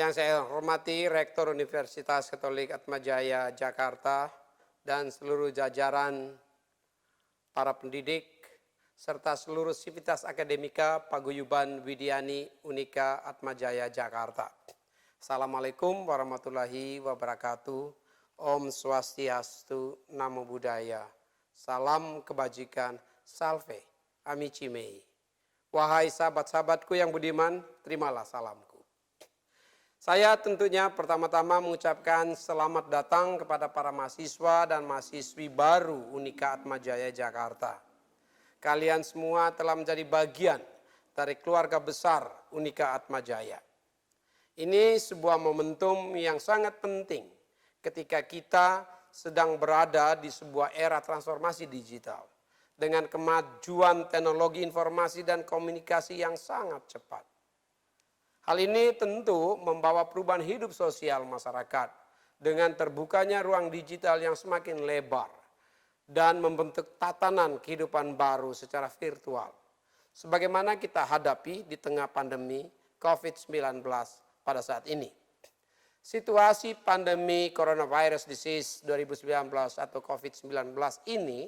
Yang saya hormati Rektor Universitas Katolik Atmajaya Jakarta dan seluruh jajaran para pendidik serta seluruh sivitas akademika Paguyuban Widiani Unika Atmajaya Jakarta. Assalamualaikum warahmatullahi wabarakatuh. Om Swastiastu, Namo Buddhaya. Salam kebajikan, Salve, Amici Mei. Wahai sahabat-sahabatku yang budiman, terimalah salamku. Saya tentunya pertama-tama mengucapkan selamat datang kepada para mahasiswa dan mahasiswi baru Unika Atmajaya Jakarta. Kalian semua telah menjadi bagian dari keluarga besar Unika Atmajaya. Ini sebuah momentum yang sangat penting ketika kita sedang berada di sebuah era transformasi digital dengan kemajuan teknologi informasi dan komunikasi yang sangat cepat. Hal ini tentu membawa perubahan hidup sosial masyarakat dengan terbukanya ruang digital yang semakin lebar dan membentuk tatanan kehidupan baru secara virtual. Sebagaimana kita hadapi di tengah pandemi COVID-19 pada saat ini. Situasi pandemi coronavirus disease 2019 atau COVID-19 ini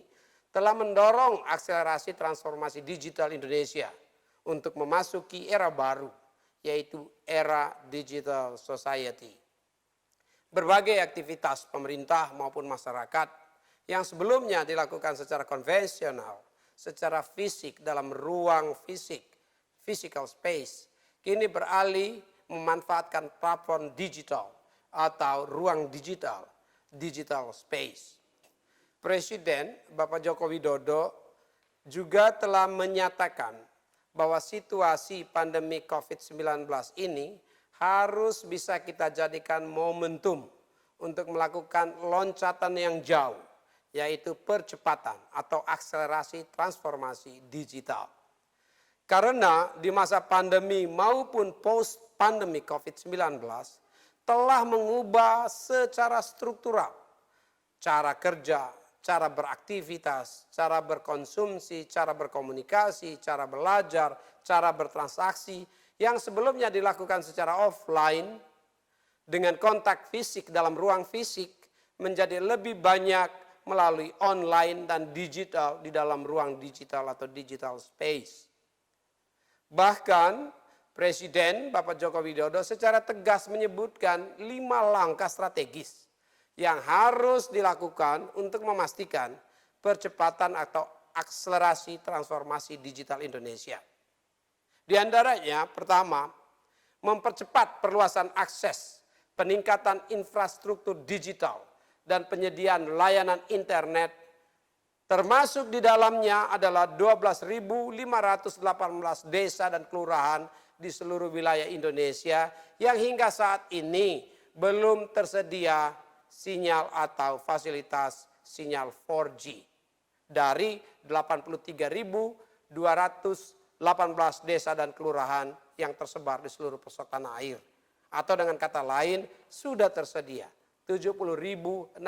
telah mendorong akselerasi transformasi digital Indonesia untuk memasuki era baru, yaitu era digital society. Berbagai aktivitas pemerintah maupun masyarakat yang sebelumnya dilakukan secara konvensional, secara fisik dalam ruang fisik, physical space, kini beralih memanfaatkan platform digital atau ruang digital, digital space. Presiden Bapak Joko Widodo juga telah menyatakan bahwa situasi pandemi COVID-19 ini harus bisa kita jadikan momentum untuk melakukan loncatan yang jauh, yaitu percepatan atau akselerasi transformasi digital. Karena di masa pandemi maupun post-pandemi COVID-19 telah mengubah secara struktural cara kerja, cara beraktivitas, cara berkonsumsi, cara berkomunikasi, cara belajar, cara bertransaksi yang sebelumnya dilakukan secara offline dengan kontak fisik dalam ruang fisik menjadi lebih banyak melalui online dan digital di dalam ruang digital atau digital space. Bahkan Presiden Bapak Joko Widodo secara tegas menyebutkan 5 langkah strategis yang harus dilakukan untuk memastikan percepatan atau akselerasi transformasi digital Indonesia. Di antaranya pertama, mempercepat perluasan akses, peningkatan infrastruktur digital, dan penyediaan layanan internet, termasuk di dalamnya adalah 12.518 desa dan kelurahan di seluruh wilayah Indonesia yang hingga saat ini belum tersedia sinyal atau fasilitas sinyal 4G dari 83.218 desa dan kelurahan yang tersebar di seluruh pelosok tanah air. Atau dengan kata lain, sudah tersedia 70.670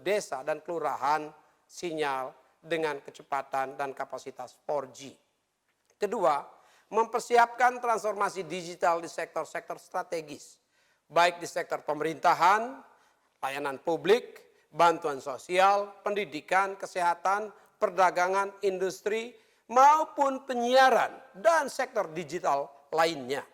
desa dan kelurahan sinyal dengan kecepatan dan kapasitas 4G. Kedua, mempersiapkan transformasi digital di sektor-sektor strategis, baik di sektor pemerintahan, layanan publik, bantuan sosial, pendidikan, kesehatan, perdagangan, industri, maupun penyiaran dan sektor digital lainnya.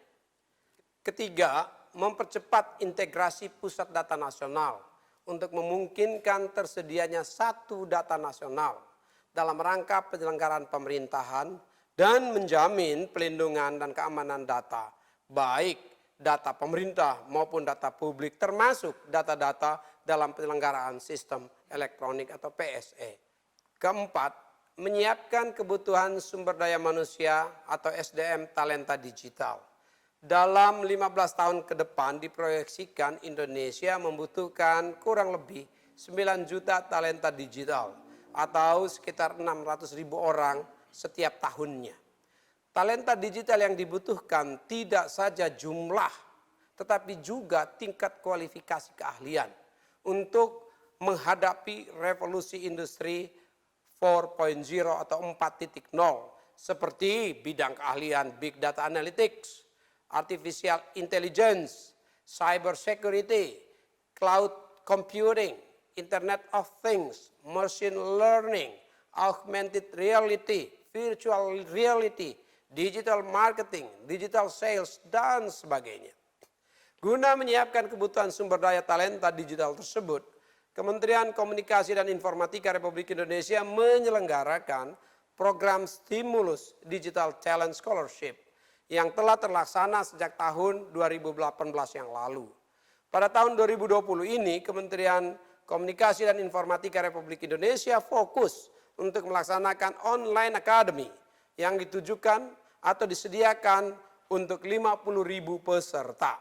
Ketiga, mempercepat integrasi pusat data nasional untuk memungkinkan tersedianya satu data nasional dalam rangka penyelenggaraan pemerintahan dan menjamin pelindungan dan keamanan data, baik data pemerintah maupun data publik termasuk data-data dalam penyelenggaraan sistem elektronik atau PSE. Keempat, menyiapkan kebutuhan sumber daya manusia atau SDM talenta digital. Dalam 15 tahun ke depan diproyeksikan Indonesia membutuhkan kurang lebih 9 juta talenta digital atau sekitar 600.000 orang setiap tahunnya. Talenta digital yang dibutuhkan tidak saja jumlah, tetapi juga tingkat kualifikasi keahlian untuk menghadapi revolusi industri 4.0 atau 4.0 seperti bidang keahlian Big Data Analytics, artificial intelligence, cyber security, cloud computing, Internet of Things, machine learning, augmented reality, virtual reality, digital marketing, digital sales, dan sebagainya. Guna menyiapkan kebutuhan sumber daya talenta digital tersebut, Kementerian Komunikasi dan Informatika Republik Indonesia menyelenggarakan program stimulus Digital Talent Scholarship yang telah terlaksana sejak tahun 2018 yang lalu. Pada tahun 2020 ini, Kementerian Komunikasi dan Informatika Republik Indonesia fokus untuk melaksanakan online academy yang ditujukan atau disediakan untuk 50.000 peserta.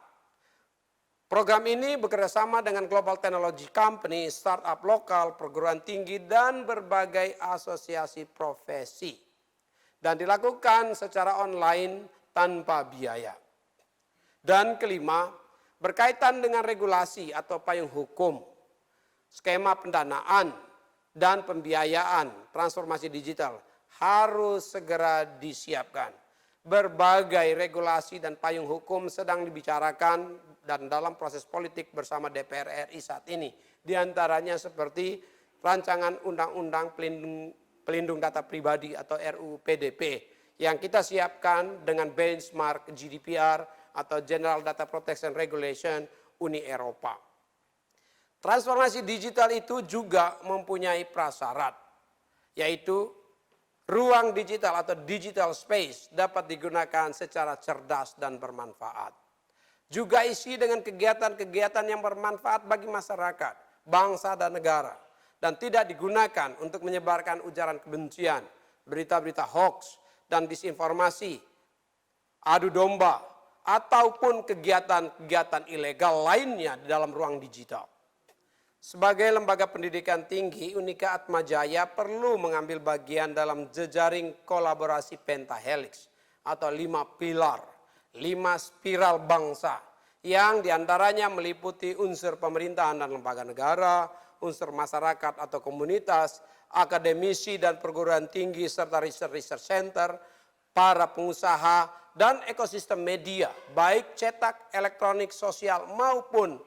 Program ini bekerjasama dengan Global Technology Company, startup lokal, perguruan tinggi, dan berbagai asosiasi profesi. Dan dilakukan secara online tanpa biaya. Dan kelima, berkaitan dengan regulasi atau payung hukum, skema pendanaan, dan pembiayaan transformasi digital harus segera disiapkan. Berbagai regulasi dan payung hukum sedang dibicarakan dan dalam proses politik bersama DPR RI saat ini. Di antaranya seperti rancangan Undang-Undang Pelindung Data Pribadi atau RUU PDP yang kita siapkan dengan benchmark GDPR atau General Data Protection Regulation Uni Eropa. Transformasi digital itu juga mempunyai prasyarat, yaitu ruang digital atau digital space dapat digunakan secara cerdas dan bermanfaat. Juga isi dengan kegiatan-kegiatan yang bermanfaat bagi masyarakat, bangsa dan negara. Dan tidak digunakan untuk menyebarkan ujaran kebencian, berita-berita hoax dan disinformasi, adu domba, ataupun kegiatan-kegiatan ilegal lainnya di dalam ruang digital. Sebagai lembaga pendidikan tinggi, Unika Atmajaya perlu mengambil bagian dalam jejaring kolaborasi pentahelix atau 5 pilar, 5 spiral bangsa yang diantaranya meliputi unsur pemerintahan dan lembaga negara, unsur masyarakat atau komunitas, akademisi dan perguruan tinggi serta research center, para pengusaha dan ekosistem media baik cetak, elektronik, sosial maupun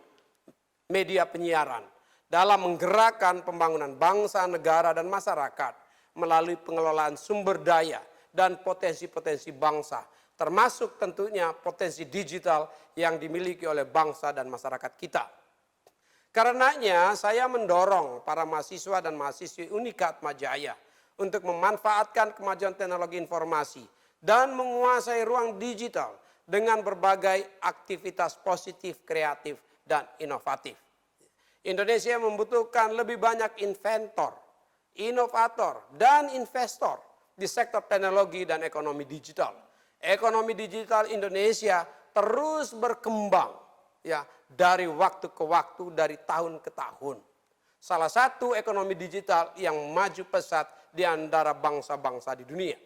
media penyiaran dalam menggerakkan pembangunan bangsa, negara, dan masyarakat melalui pengelolaan sumber daya dan potensi-potensi bangsa, termasuk tentunya potensi digital yang dimiliki oleh bangsa dan masyarakat kita. Karenanya saya mendorong para mahasiswa dan mahasiswi Unika Atmajaya untuk memanfaatkan kemajuan teknologi informasi dan menguasai ruang digital dengan berbagai aktivitas positif, kreatif, dan inovatif. Indonesia membutuhkan lebih banyak inventor, inovator, dan investor di sektor teknologi dan ekonomi digital. Ekonomi digital Indonesia terus berkembang ya dari waktu ke waktu, dari tahun ke tahun. Salah satu ekonomi digital yang maju pesat di antara bangsa-bangsa di dunia.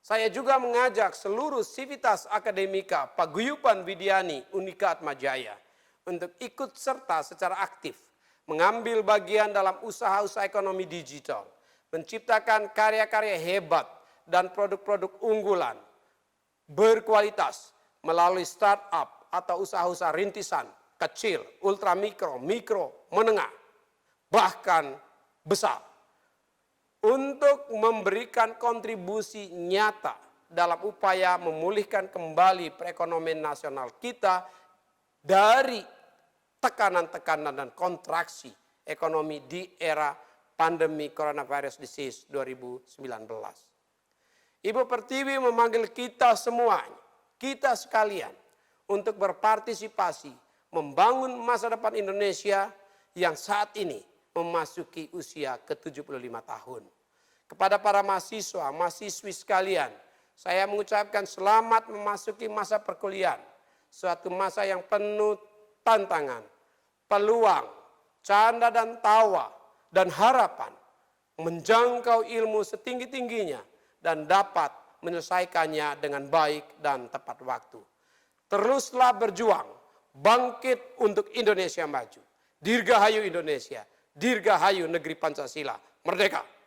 Saya juga mengajak seluruh sivitas akademika Paguyuban Widyani Unika Atmajaya untuk ikut serta secara aktif mengambil bagian dalam usaha-usaha ekonomi digital, menciptakan karya-karya hebat dan produk-produk unggulan berkualitas melalui startup atau usaha-usaha rintisan kecil, ultramikro, mikro, menengah, bahkan besar, untuk memberikan kontribusi nyata dalam upaya memulihkan kembali perekonomian nasional kita dari tekanan-tekanan dan kontraksi ekonomi di era pandemi coronavirus disease 2019. Ibu Pertiwi memanggil kita semuanya, kita sekalian, untuk berpartisipasi membangun masa depan Indonesia yang saat ini memasuki usia ke-75 tahun. Kepada para mahasiswa, mahasiswi sekalian, saya mengucapkan selamat memasuki masa perkuliahan. Suatu masa yang penuh tantangan, peluang, canda dan tawa, dan harapan menjangkau ilmu setinggi-tingginya dan dapat menyelesaikannya dengan baik dan tepat waktu. Teruslah berjuang, bangkit untuk Indonesia maju. Dirgahayu Indonesia, dirgahayu negeri Pancasila, merdeka!